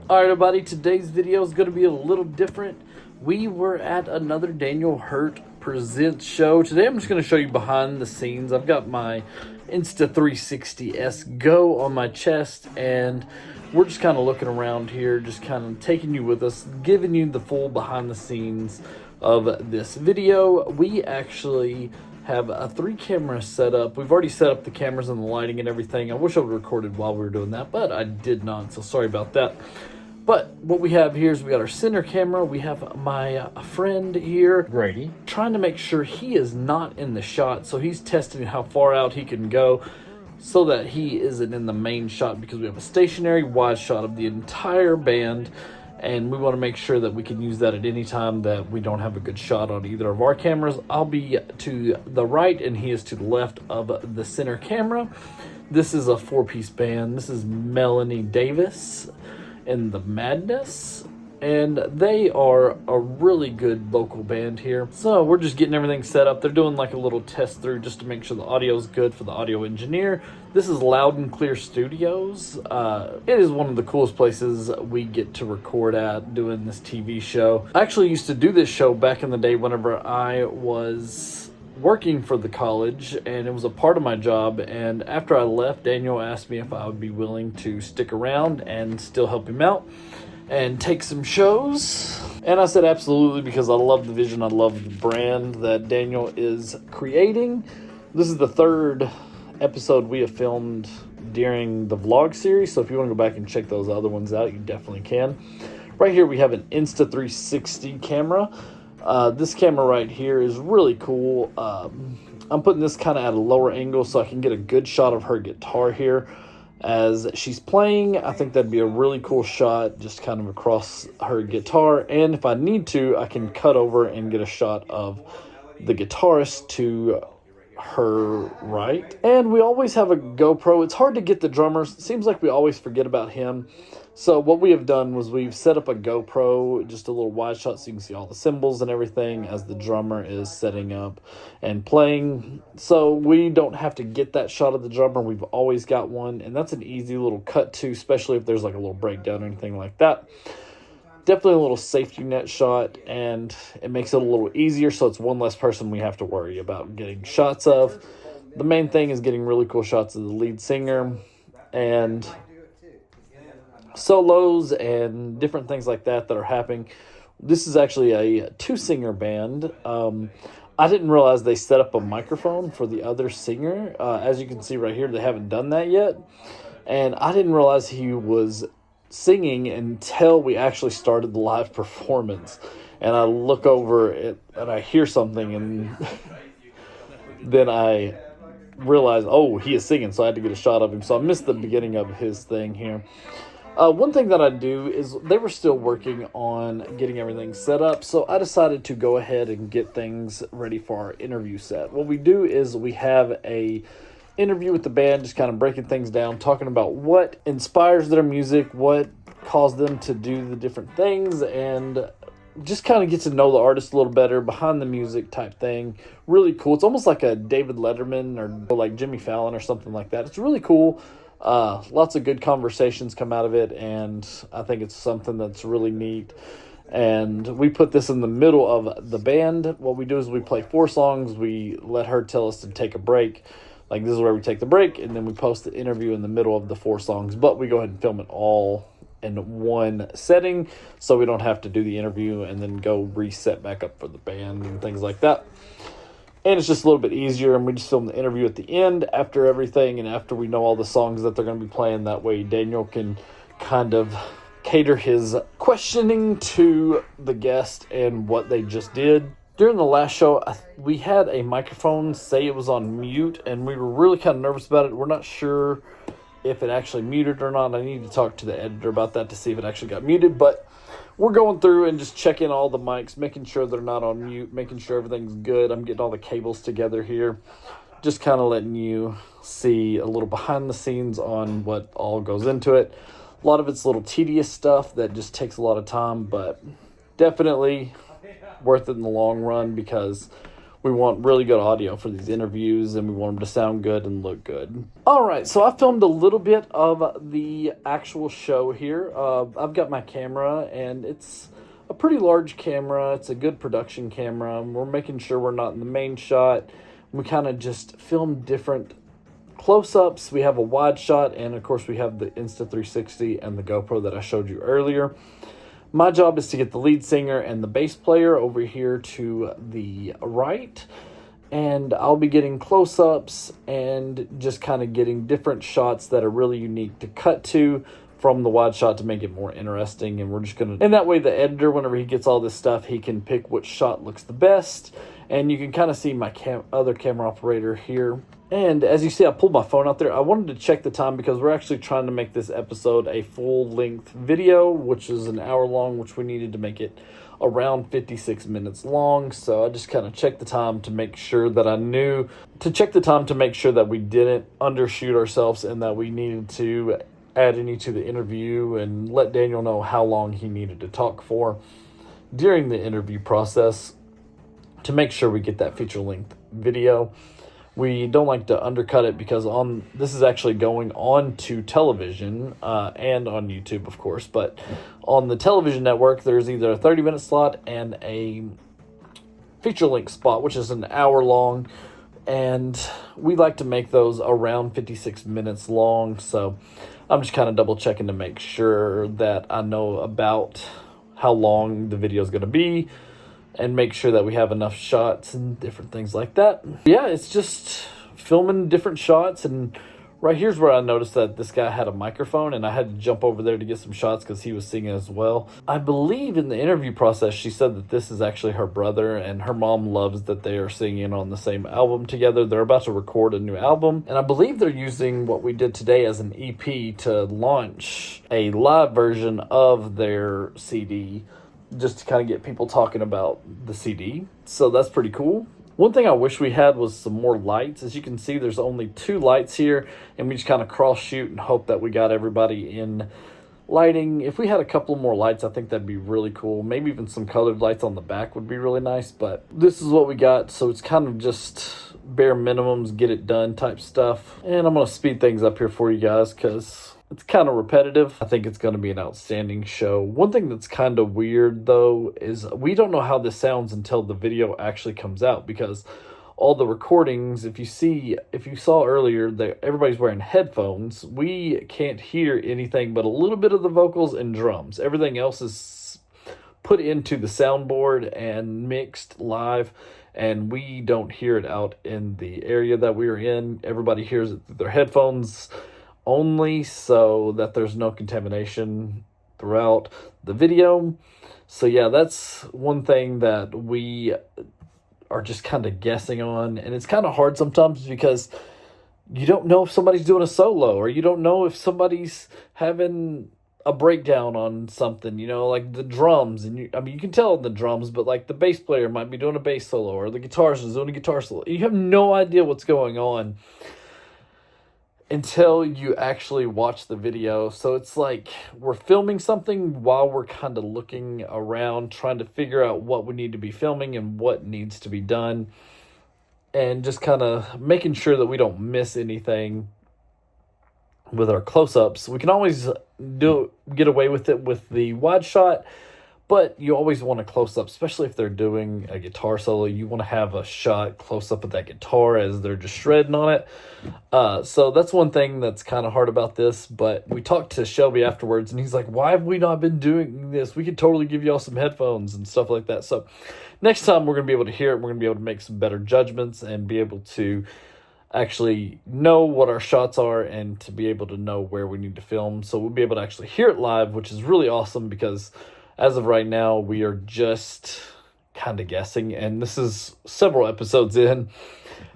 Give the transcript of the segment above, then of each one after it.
Alright everybody, today's video is going to be a little different. We were at another Daniel Hurt Presents show. Today I'm just going to show you behind the scenes. I've got my Insta360S Go on my chest, and we're just kind of looking around here, just kind of taking you with us, giving you the full behind the scenes of this video. We actually have a 3-camera setup. We've already set up the cameras and the lighting and everything. I wish I would have recorded while we were doing that, but I did not, so sorry about that. But what we have here is we got our center camera. We have my friend here, Grady, trying to make sure he is not in the shot. So he's testing how far out he can go so that he isn't in the main shot, because we have a stationary wide shot of the entire band. And we want to make sure that we can use that at any time that we don't have a good shot on either of our cameras. I'll be to the right and he is to the left of the center camera. This is a 4-piece band. This is Melanie Davis and the Madness, and they are a really good local band here. So we're just getting everything set up. They're doing like a little test through just to make sure the audio is good for the audio engineer. This is Loud and Clear Studios. It is one of the coolest places we get to record at doing this TV show. I actually used to do this show back in the day whenever I was working for the college, and it was a part of my job. And after I left, Daniel asked me if I would be willing to stick around and still help him out and take some shows, and I said absolutely, because I love the vision, I love the brand that Daniel is creating. This is the 3rd episode we have filmed during the vlog series, so if you want to go back and check those other ones out, you definitely can. Right here we have an Insta360 camera. This camera right here is really cool. I'm putting this kind of at a lower angle so I can get a good shot of her guitar here as she's playing. I think that'd be a really cool shot, just kind of across her guitar. And if I need to, I can cut over and get a shot of the guitarist to her right. And we always have a GoPro. It's hard to get the drummers. It seems like we always forget about him. So what we have done was we've set up a GoPro, just a little wide shot so you can see all the cymbals and everything as the drummer is setting up and playing. So we don't have to get that shot of the drummer. We've always got one, and that's an easy little cut to, especially if there's like a little breakdown or anything like that. Definitely a little safety net shot, and it makes it a little easier, so it's one less person we have to worry about getting shots of. The main thing is getting really cool shots of the lead singer and solos and different things like that are happening. This is actually a 2-singer band. I didn't realize they set up a microphone for the other singer. As you can see right here, they haven't done that yet. And I didn't realize he was singing until we actually started the live performance. And I look over it and I hear something, and then I realize, oh, he is singing, so I had to get a shot of him. So I missed the beginning of his thing here. One thing that I do is they were still working on getting everything set up, so I decided to go ahead and get things ready for our interview set. What we do is we have a interview with the band, just kind of breaking things down, talking about what inspires their music, what caused them to do the different things, and just kind of get to know the artist a little better, behind the music type thing. Really cool. It's almost like a David Letterman or like Jimmy Fallon or something like that. It's really cool. Lots of good conversations come out of it, and I think it's something that's really neat. And we put this in the middle of the band. What we do is we play 4 songs. We let her tell us to take a break. Like, this is where we take the break, and then we post the interview in the middle of the 4 songs. But we go ahead and film it all in one setting, so we don't have to do the interview and then go reset back up for the band and things like that. And it's just a little bit easier, and we just film the interview at the end after everything, and after we know all the songs that they're going to be playing. That way Daniel can kind of cater his questioning to the guest and what they just did. During the last show, we had a microphone say it was on mute, and we were really kind of nervous about it. We're not sure if it actually muted or not. I need to talk to the editor about that to see if it actually got muted, but we're going through and just checking all the mics, making sure they're not on mute, making sure everything's good. I'm getting all the cables together here, just kind of letting you see a little behind the scenes on what all goes into it. A lot of it's little tedious stuff that just takes a lot of time, but definitely worth it in the long run, because we want really good audio for these interviews, and we want them to sound good and look good. All right, so I filmed a little bit of the actual show here. I've got my camera, and it's a pretty large camera. It's a good production camera. We're making sure we're not in the main shot. We kind of just film different close-ups. We have a wide shot, and of course we have the Insta360 and the GoPro that I showed you earlier. My job is to get the lead singer and the bass player over here to the right, and I'll be getting close-ups and just kind of getting different shots that are really unique to cut to from the wide shot to make it more interesting. And we're just gonna, and that way the editor, whenever he gets all this stuff, he can pick which shot looks the best. And you can kind of see my other camera operator here. And as you see, I pulled my phone out there. I wanted to check the time because we're actually trying to make this episode a full-length video, which is an hour long, which we needed to make it around 56 minutes long. So I just kind of checked the time to make sure that I knew, to check the time to make sure that we didn't undershoot ourselves and that we needed to add any to the interview, and let Daniel know how long he needed to talk for during the interview process to make sure we get that feature-length video. We don't like to undercut it because this is actually going on to television and on YouTube, of course. But on the television network, there's either a 30-minute slot and a feature-length spot, which is an hour long. And we like to make those around 56 minutes long. So I'm just kind of double-checking to make sure that I know about how long the video is going to be, and make sure that we have enough shots and different things like that. Yeah, it's just filming different shots. And right here's where I noticed that this guy had a microphone, and I had to jump over there to get some shots because he was singing as well. I believe in the interview process, she said that this is actually her brother, and her mom loves that they are singing on the same album together. They're about to record a new album, and I believe they're using what we did today as an EP to launch a live version of their CD, just to kind of get people talking about the CD. So that's pretty cool. One thing I wish we had was some more lights. As you can see, there's only 2 lights here, and we just kind of cross shoot and hope that we got everybody in lighting. If we had a couple more lights, I think that'd be really cool. Maybe even some colored lights on the back would be really nice, but this is what we got. So it's kind of just bare minimums, get it done type stuff. And I'm going to speed things up here for you guys because it's kind of repetitive. I think it's going to be an outstanding show. One thing that's kind of weird, though, is we don't know how this sounds until the video actually comes out, because all the recordings, if you saw earlier that everybody's wearing headphones, we can't hear anything but a little bit of the vocals and drums. Everything else is put into the soundboard and mixed live, and we don't hear it out in the area that we're in. Everybody hears it through their headphones only, so that there's no contamination throughout the video. So yeah, that's one thing that we are just kind of guessing on, and it's kind of hard sometimes because you don't know if somebody's doing a solo, or you don't know if somebody's having a breakdown on something, like the drums. And you can tell in the drums, but like the bass player might be doing a bass solo, or the guitarist is doing a guitar solo. You have no idea what's going on until you actually watch the video. So it's like we're filming something while we're kind of looking around, trying to figure out what we need to be filming and what needs to be done, and just kind of making sure that we don't miss anything with our close-ups. We can always get away with it with the wide shot, but you always want a close-up, especially if they're doing a guitar solo. You want to have a shot close-up of that guitar as they're just shredding on it. So that's one thing that's kind of hard about this. But we talked to Shelby afterwards, and he's like, why have we not been doing this? We could totally give y'all some headphones and stuff like that. So next time we're going to be able to hear it. We're going to be able to make some better judgments and be able to actually know what our shots are and to be able to know where we need to film. So we'll be able to actually hear it live, which is really awesome, because as of right now, we are just kind of guessing, and this is several episodes in.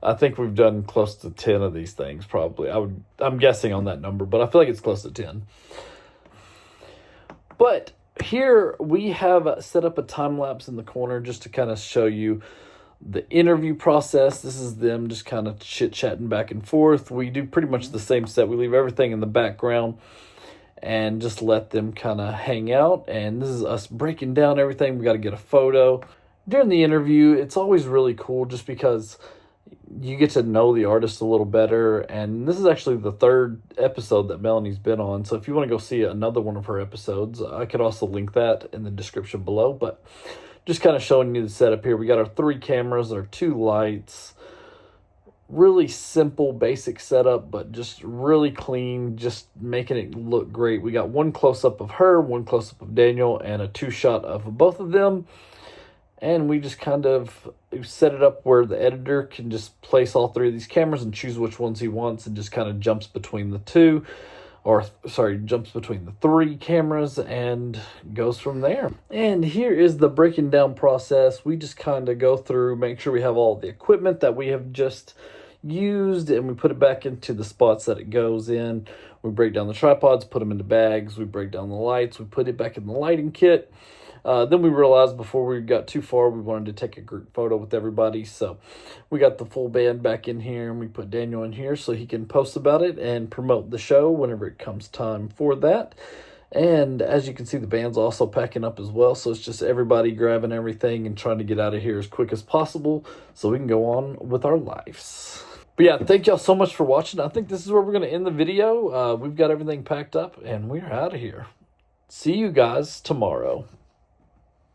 I think we've done close to 10 of these things, probably. I'm guessing on that number, but I feel like it's close to 10. But here we have set up a time lapse in the corner just to kind of show you the interview process. This is them just kind of chit-chatting back and forth. We do pretty much the same set. We leave everything in the background and just let them kind of hang out. And this is us breaking down everything. We got to get a photo. during the interview, it's always really cool just because you get to know the artist a little better. And this is actually the third episode that Melanie's been on. So if you want to go see another one of her episodes, I could also link that in the description below. But just kind of showing you the setup here. We got our 3 cameras, our 2 lights. Really simple, basic setup, but just really clean, just making it look great. We got 1 close-up of her, 1 close-up of Daniel, and a 2 shot of both of them. And we just kind of set it up where the editor can just place all 3 of these cameras and choose which ones he wants, and just kind of jumps between the 2, or sorry, jumps between the 3 cameras and goes from there. And here is the breaking down process. We just kind of go through, make sure we have all the equipment that we have just used, and we put it back into the spots that it goes in. We break down the tripods, put them into bags. We break down the lights. We put it back in the lighting kit. Then we realized before we got too far, we wanted to take a group photo with everybody. So we got the full band back in here, and we put Daniel in here so he can post about it and promote the show whenever it comes time for that. And as you can see, the band's also packing up as well. So it's just everybody grabbing everything and trying to get out of here as quick as possible so we can go on with our lives. But yeah, thank y'all so much for watching. I think this is where we're going to end the video. We've got everything packed up, and we're out of here. See you guys tomorrow.